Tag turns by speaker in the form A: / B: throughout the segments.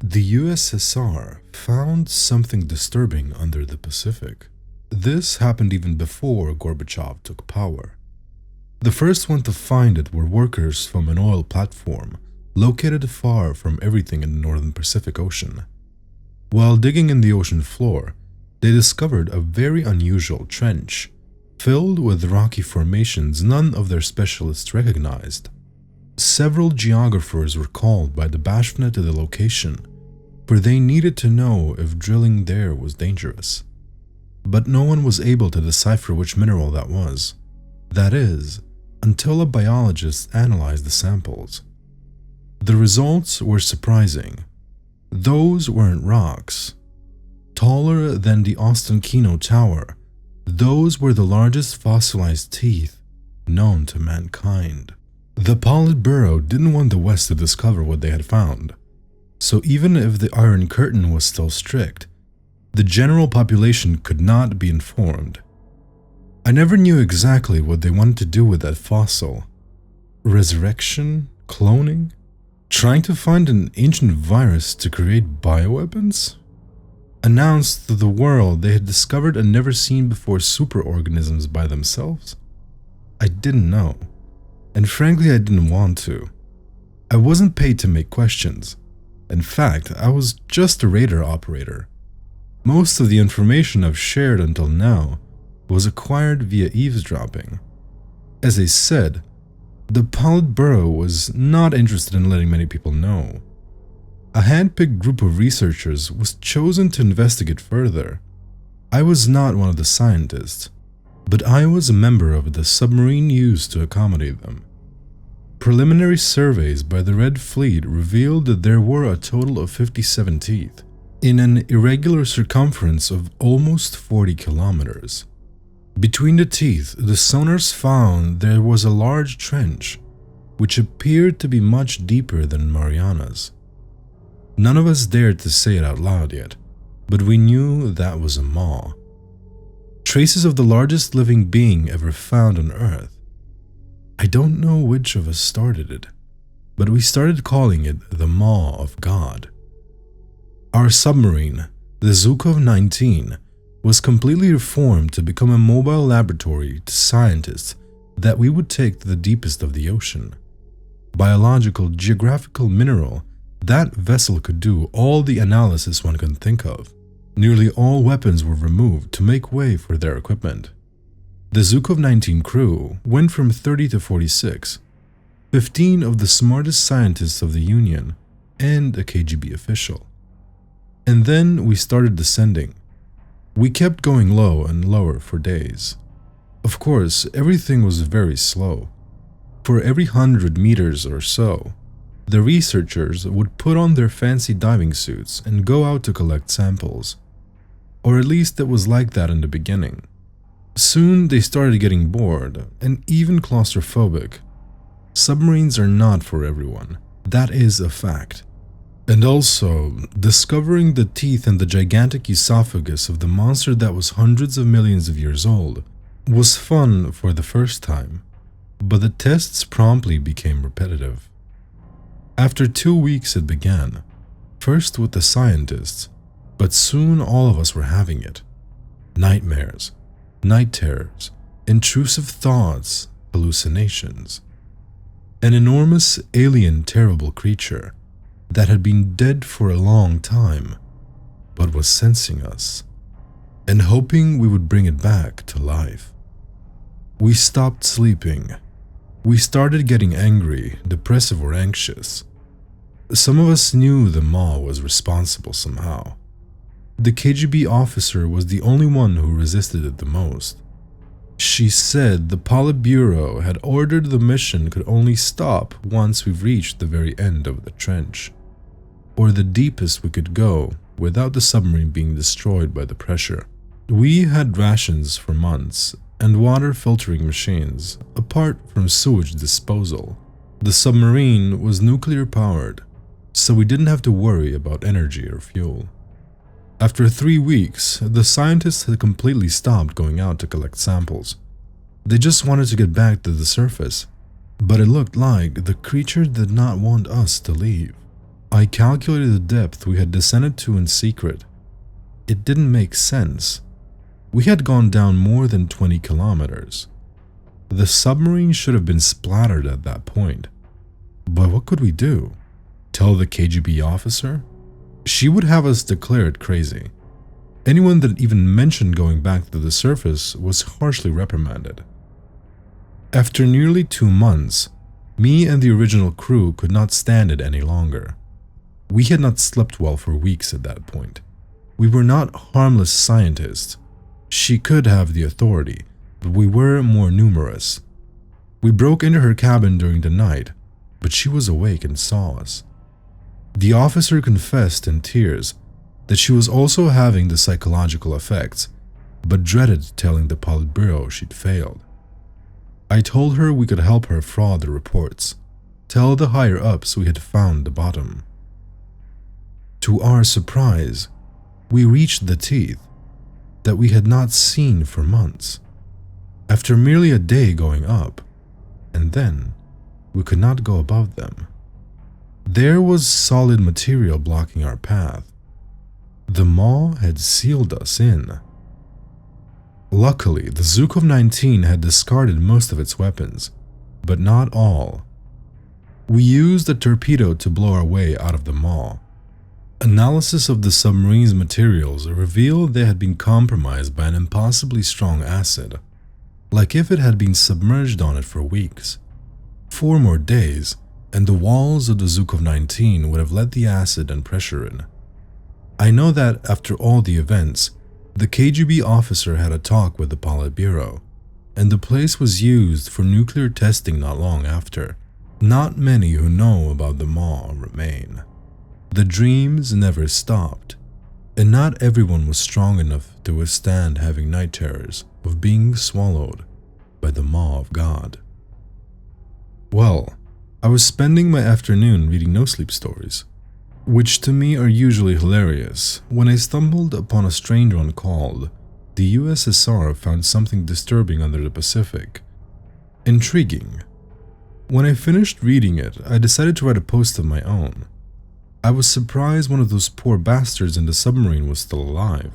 A: The USSR found something disturbing under the Pacific. This happened even before Gorbachev took power. The first one to find it were workers from an oil platform located far from everything in the northern Pacific Ocean. While digging in the ocean floor, they discovered a very unusual trench, filled with rocky formations none of their specialists recognized. Several geographers were called by the BaFin to the location, for they needed to know if drilling there was dangerous. But no one was able to decipher which mineral that was. That is, until a biologist analyzed the samples. The results were surprising. Those weren't rocks. Taller than the Ostankino Tower, those were the largest fossilized teeth known to mankind. The Politburo didn't want the West to discover what they had found, so even if the Iron Curtain was still strict, the general population could not be informed. I never knew exactly what they wanted to do with that fossil. Resurrection? Cloning? Trying to find an ancient virus to create bioweapons? Announced to the world they had discovered a never-seen-before superorganisms by themselves? I didn't know. And frankly, I didn't want to. I wasn't paid to make questions. In fact, I was just a radar operator. Most of the information I've shared until now was acquired via eavesdropping. As I said, the Politburo was not interested in letting many people know. A hand-picked group of researchers was chosen to investigate further. I was not one of the scientists, but I was a member of the submarine used to accommodate them. Preliminary surveys by the Red Fleet revealed that there were a total of 57 teeth, in an irregular circumference of almost 40 kilometers. Between the teeth, the sonars found there was a large trench, which appeared to be much deeper than Mariana's. None of us dared to say it out loud yet, but we knew that was a maw. Traces of the largest living being ever found on Earth. I don't know which of us started it, but we started calling it the Maw of God. Our submarine, the Zhukov 19, was completely reformed to become a mobile laboratory to scientists that we would take to the deepest of the ocean. Biological, geographical, mineral, that vessel could do all the analysis one could think of. Nearly all weapons were removed to make way for their equipment. The Zhukov 19 crew went from 30 to 46, 15 of the smartest scientists of the Union, and a KGB official. And then we started descending. We kept going low and lower for days. Of course, everything was very slow. For every 100 meters or so, the researchers would put on their fancy diving suits and go out to collect samples. Or at least it was like that in the beginning. Soon they started getting bored and even claustrophobic. Submarines are not for everyone. That is a fact. And also, discovering the teeth and the gigantic esophagus of the monster that was hundreds of millions of years old was fun for the first time, but the tests promptly became repetitive. After 2 weeks it began, first with the scientists, but soon all of us were having it. Nightmares, night terrors, intrusive thoughts, hallucinations. An enormous alien terrible creature that had been dead for a long time, but was sensing us, and hoping we would bring it back to life. We stopped sleeping. We started getting angry, depressive, or anxious. Some of us knew the Maw was responsible somehow. The KGB officer was the only one who resisted it the most. She said the Politburo had ordered the mission could only stop once we've reached the very end of the trench, or the deepest we could go without the submarine being destroyed by the pressure. We had rations for months and water filtering machines, apart from sewage disposal. The submarine was nuclear powered, so we didn't have to worry about energy or fuel. After 3 weeks, the scientists had completely stopped going out to collect samples. They just wanted to get back to the surface, but it looked like the creature did not want us to leave. I calculated the depth we had descended to in secret. It didn't make sense. We had gone down more than 20 kilometers. The submarine should have been splattered at that point. But what could we do? Tell the KGB officer? She would have us declared crazy. Anyone that even mentioned going back to the surface was harshly reprimanded. After nearly 2 months, me and the original crew could not stand it any longer. We had not slept well for weeks at that point. We were not harmless scientists. She could have the authority, but we were more numerous. We broke into her cabin during the night, but she was awake and saw us. The officer confessed in tears that she was also having the psychological effects, but dreaded telling the Politburo she'd failed. I told her we could help her fraud the reports, tell the higher-ups we had found the bottom. To our surprise, we reached the teeth that we had not seen for months. After merely a day going up, and then we could not go above them. There was solid material blocking our path. The maw had sealed us in. Luckily, the Zhukov-19 had discarded most of its weapons, but not all. We used a torpedo to blow our way out of the maw. Analysis of the submarine's materials revealed they had been compromised by an impossibly strong acid, like if it had been submerged on it for weeks. 4 more days, and the walls of the Zhukov-19 would have let the acid and pressure in. I know that after all the events, the KGB officer had a talk with the Politburo, and the place was used for nuclear testing not long after. Not many who know about the maw remain. The dreams never stopped, and not everyone was strong enough to withstand having night terrors of being swallowed by the maw of God. Well, I was spending my afternoon reading no-sleep stories, which to me are usually hilarious, when I stumbled upon a strange one called "The USSR Found Something Disturbing Under the Pacific." Intriguing. When I finished reading it, I decided to write a post of my own. I was surprised one of those poor bastards in the submarine was still alive,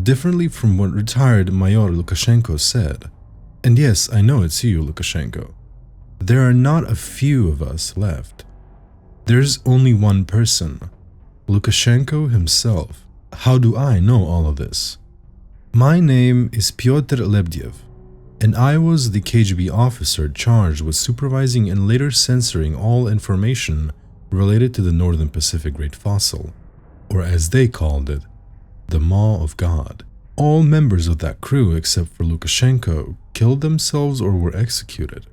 A: differently from what retired Mayor Lukashenko said. And yes, I know it's you, Lukashenko. There are not a few of us left. There's only one person, Lukashenko himself. How do I know all of this? My name is Pyotr Lebedyev, and I was the KGB officer charged with supervising and later censoring all information related to the Northern Pacific Great Fossil, or as they called it, the Maw of God. All members of that crew except for Lukashenko killed themselves or were executed.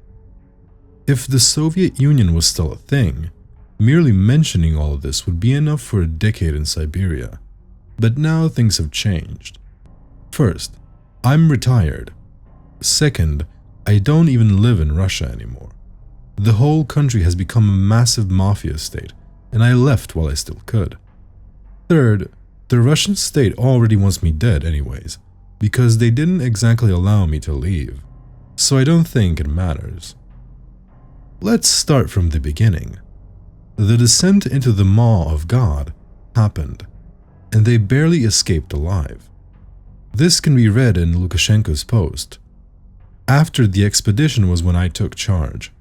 A: If the Soviet Union was still a thing, merely mentioning all of this would be enough for a decade in Siberia. But now things have changed. First, I'm retired. Second, I don't even live in Russia anymore. The whole country has become a massive mafia state, and I left while I still could. Third, the Russian state already wants me dead anyways, because they didn't exactly allow me to leave, so I don't think it matters. Let's start from the beginning. The descent into the Maw of God happened, and they barely escaped alive. This can be read in Lukashenko's post. After the expedition was when I took charge.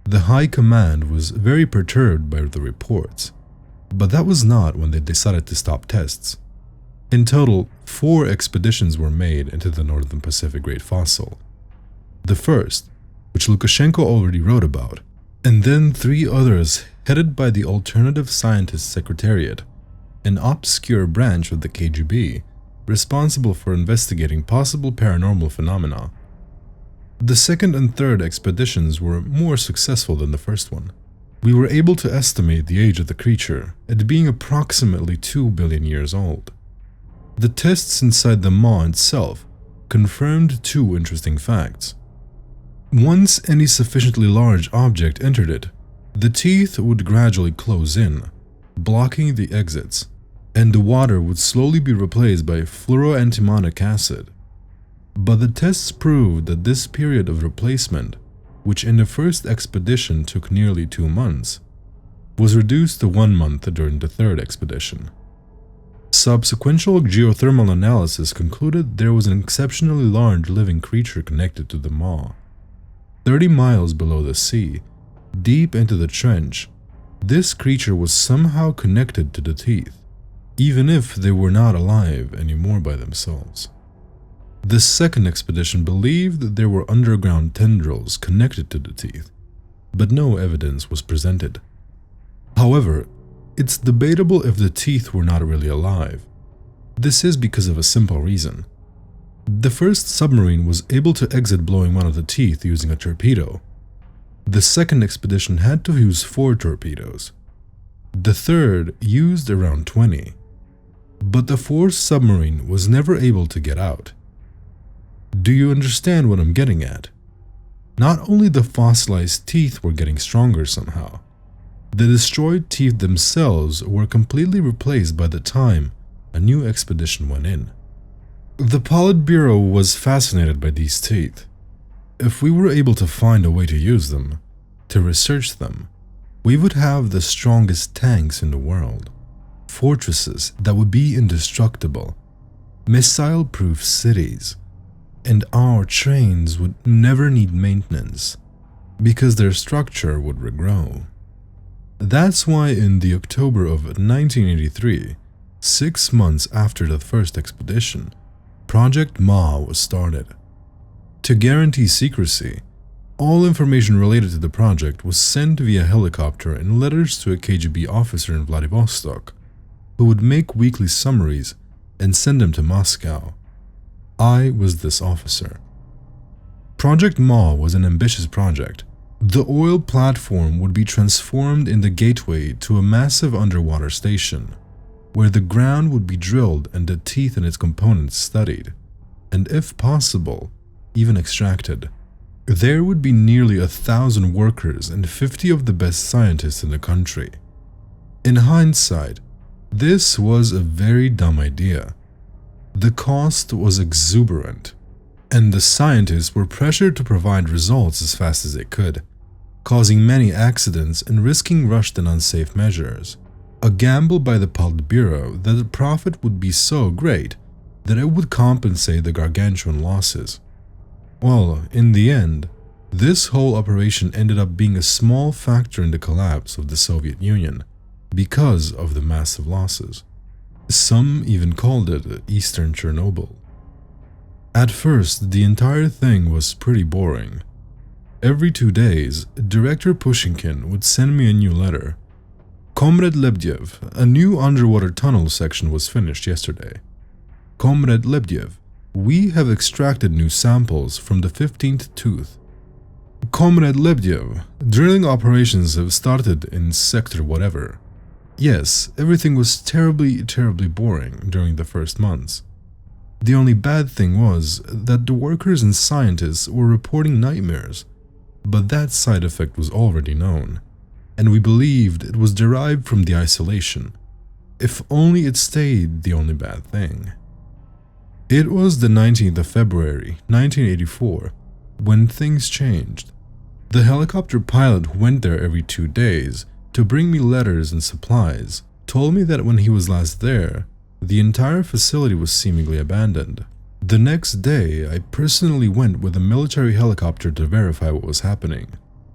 A: The High Command was very perturbed by the reports, but that was not when they decided to stop tests. In total, 4 expeditions were made into the Northern Pacific Great Fossil. The first, which Lukashenko already wrote about, and then 3 others headed by the Alternative Scientists Secretariat, an obscure branch of the KGB responsible for investigating possible paranormal phenomena. The second and third expeditions were more successful than the first one. We were able to estimate the age of the creature at being approximately 2 billion years old. The tests inside the maw itself confirmed 2 interesting facts. Once any sufficiently large object entered it, the teeth would gradually close in, blocking the exits, and the water would slowly be replaced by fluoroantimonic acid. But the tests proved that this period of replacement, which in the first expedition took nearly 2 months, was reduced to 1 month during the third expedition. Subsequential geothermal analysis concluded there was an exceptionally large living creature connected to the maw. 30 miles below the sea, deep into the trench, this creature was somehow connected to the teeth, even if they were not alive anymore by themselves. The second expedition believed that there were underground tendrils connected to the teeth, but no evidence was presented. However, it's debatable if the teeth were not really alive. This is because of a simple reason. The first submarine was able to exit blowing one of the teeth using a torpedo. The second expedition had to use 4 torpedoes. The third used around 20. But the fourth submarine was never able to get out. Do you understand what I'm getting at? Not only the fossilized teeth were getting stronger somehow, the destroyed teeth themselves were completely replaced by the time a new expedition went in. The Politburo was fascinated by these teeth. If we were able to find a way to use them, to research them, we would have the strongest tanks in the world, fortresses that would be indestructible, missile-proof cities, and our trains would never need maintenance because their structure would regrow. That's why in the October of 1983, 6 months after the first expedition, Project Ma was started. To guarantee secrecy, all information related to the project was sent via helicopter in letters to a KGB officer in Vladivostok, who would make weekly summaries and send them to Moscow. I was this officer. Project Ma was an ambitious project. The oil platform would be transformed in the gateway to a massive underwater station, where the ground would be drilled and the teeth and its components studied, and if possible, even extracted. There would be nearly 1,000 workers and 50 of the best scientists in the country. In hindsight, this was a very dumb idea. The cost was exuberant, and the scientists were pressured to provide results as fast as they could, causing many accidents and risking rushed and unsafe measures. A gamble by the Politburo that the profit would be so great that it would compensate the gargantuan losses. Well, in the end, this whole operation ended up being a small factor in the collapse of the Soviet Union because of the massive losses. Some even called it Eastern Chernobyl. At first, the entire thing was pretty boring. Every 2 days, Director Pushkinkin would send me a new letter. Comrade Lebediev, a new underwater tunnel section was finished yesterday. Comrade Lebediev, we have extracted new samples from the 15th tooth. Comrade Lebediev, drilling operations have started in sector whatever. Yes, everything was terribly boring during the first months. The only bad thing was that the workers and scientists were reporting nightmares, but that side effect was already known, and we believed it was derived from the isolation, if only it stayed the only bad thing. It was the 19th of February, 1984, when things changed. The helicopter pilot who went there every 2 days to bring me letters and supplies told me that when he was last there, the entire facility was seemingly abandoned. The next day, I personally went with a military helicopter to verify what was happening.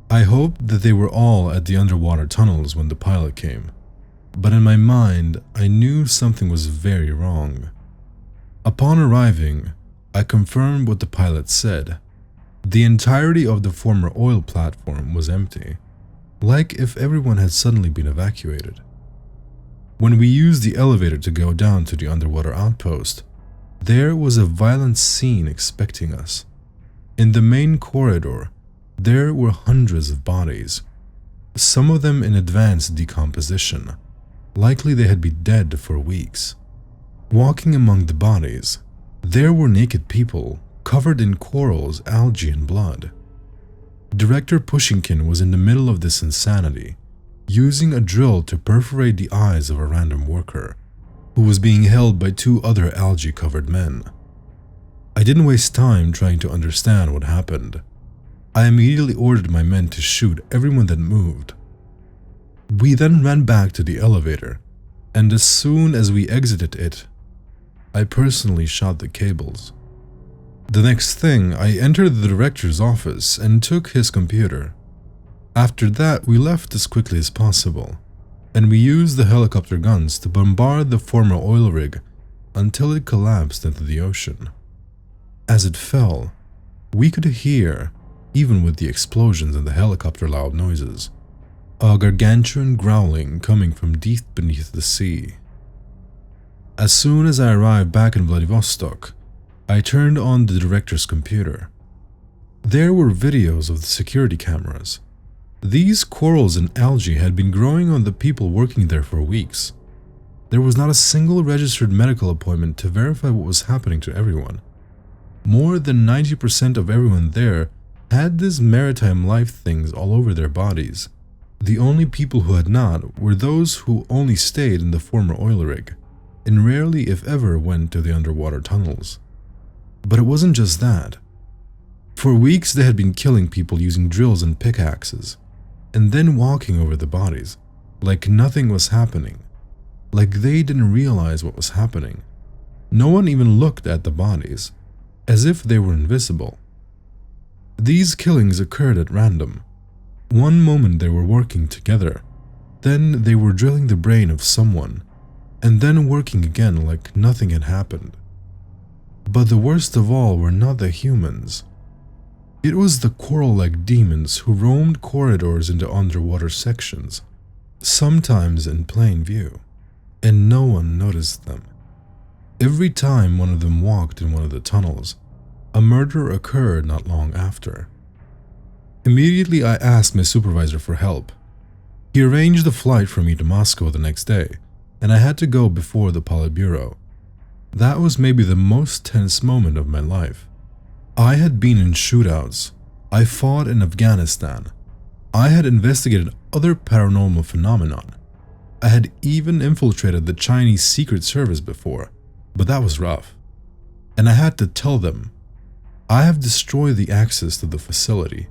A: I hoped that they were all at the underwater tunnels when the pilot came, but in my mind, I knew something was very wrong. Upon arriving, I confirmed what the pilot said. The entirety of the former oil platform was empty, like if everyone had suddenly been evacuated. When we used the elevator to go down to the underwater outpost, there was a violent scene expecting us. In the main corridor, there were hundreds of bodies, some of them in advanced decomposition, likely they had been dead for weeks. Walking among the bodies, there were naked people covered in corals, algae, and blood. Director Pushkinkin was in the middle of this insanity, using a drill to perforate the eyes of a random worker, who was being held by 2 other algae-covered men. I didn't waste time trying to understand what happened. I immediately ordered my men to shoot everyone that moved. We then ran back to the elevator, and as soon as we exited it, I personally shot the cables. The next thing, I entered the director's office and took his computer. After that, we left as quickly as possible, and we used the helicopter guns to bombard the former oil rig until it collapsed into the ocean. As it fell, we could hear, even with the explosions and the helicopter loud noises, a gargantuan growling coming from deep beneath the sea. As soon as I arrived back in Vladivostok, I turned on the director's computer. There were videos of the security cameras. These corals and algae had been growing on the people working there for weeks. There was not a single registered medical appointment to verify what was happening to everyone. More than 90% of everyone there had these maritime life things all over their bodies. The only people who had not were those who only stayed in the former oil rig, and rarely if ever went to the underwater tunnels. But it wasn't just that. For weeks they had been killing people using drills and pickaxes, and then walking over the bodies, like nothing was happening, like they didn't realize what was happening. No one even looked at the bodies, as if they were invisible. These killings occurred at random. One moment they were working together, then they were drilling the brain of someone, and then working again like nothing had happened. But the worst of all were not the humans. It was the coral-like demons who roamed corridors into underwater sections, sometimes in plain view, and no one noticed them. Every time one of them walked in one of the tunnels, a murder occurred not long after. Immediately I asked my supervisor for help. He arranged a flight for me to Moscow the next day, and I had to go before the Politburo. That was maybe the most tense moment of my life. I had been in shootouts. I fought in Afghanistan. I had investigated other paranormal phenomenon. I had even infiltrated the Chinese Secret Service before, but that was rough. And I had to tell them, I have destroyed the access to the facility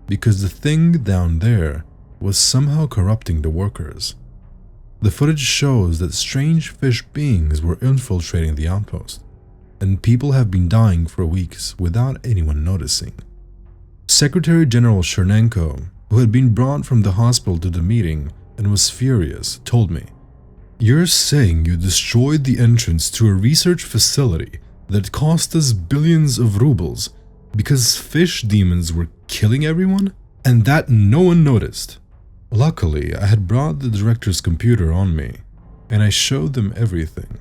A: because the thing down there was somehow corrupting the workers. The footage shows that strange fish beings were infiltrating the outpost, and people have been dying for weeks without anyone noticing. Secretary General Chernenko, who had been brought from the hospital to the meeting and was furious, told me, "You're saying you destroyed the entrance to a research facility that cost us billions of rubles because fish demons were killing everyone, and that no one noticed?" Luckily, I had brought the director's computer on me, and I showed them everything.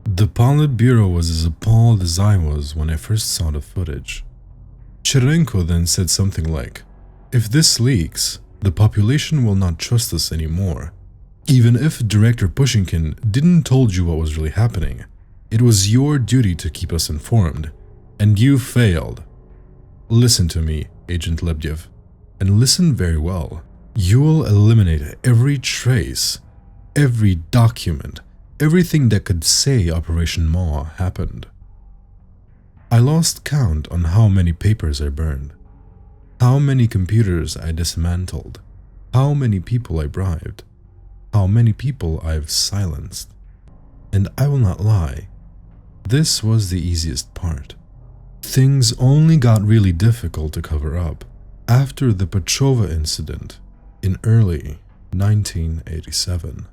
A: The Politburo was as appalled as I was when I first saw the footage. Chernenko then said something like, "If this leaks, the population will not trust us anymore. Even if Director Pushkinkin didn't told you what was really happening, it was your duty to keep us informed, and you failed. Listen to me, Agent Lebdev, and listen very well. You will eliminate every trace, every document, everything that could say Operation Maw happened." I lost count on how many papers I burned, how many computers I dismantled, how many people I bribed, how many people I've silenced. And I will not lie, this was the easiest part. Things only got really difficult to cover up after the Petrova incident in early 1987.